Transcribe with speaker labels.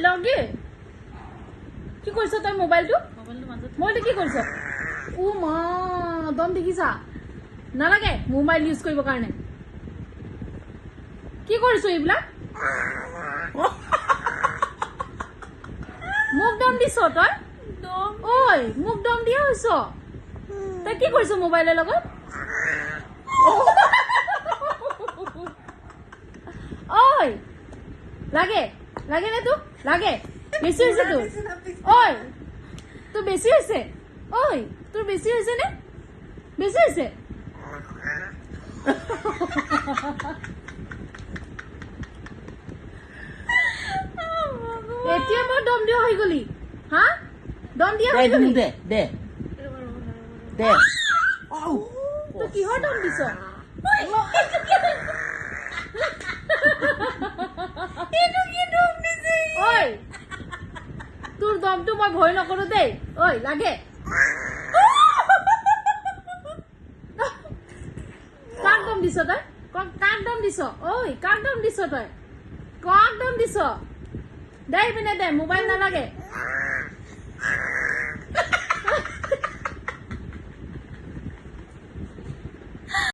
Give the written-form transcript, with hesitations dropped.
Speaker 1: লগে কি কৰিছ তই মোবাইলটো কি কৰিছ ও মা দম দেখিছা নালাগে মোবাইল ইউজ কৰিব কাৰণে কি কৰিছ এইবিলাক মোক দম দিছ তই ঐ মোক দম দিয়া হৈছ তই কি কৰিছ মোবাইলৰ লগত ঐ লাগে লাগে নে তোক লাগে বেছি হৈছে তোৰ ঐ তোৰ বেছি হৈছে ঐ তোৰ বেছি হৈছে নে বেছি হৈছে এতিয়া মই দম দিয়া হৈ গলি হা দম দিয়া হৈ গলি
Speaker 2: দে দে দে
Speaker 1: তই কিহৰ দম দিছ ঐ তোৰ দমটো মই ভয় নকৰো দেই ঐ লাগে কাক দম দিছ তই কাক দম দিছ ঐ কাক দম দিছ তই কাক দম দিছ দে পিনে দে মোবাইল নালাগে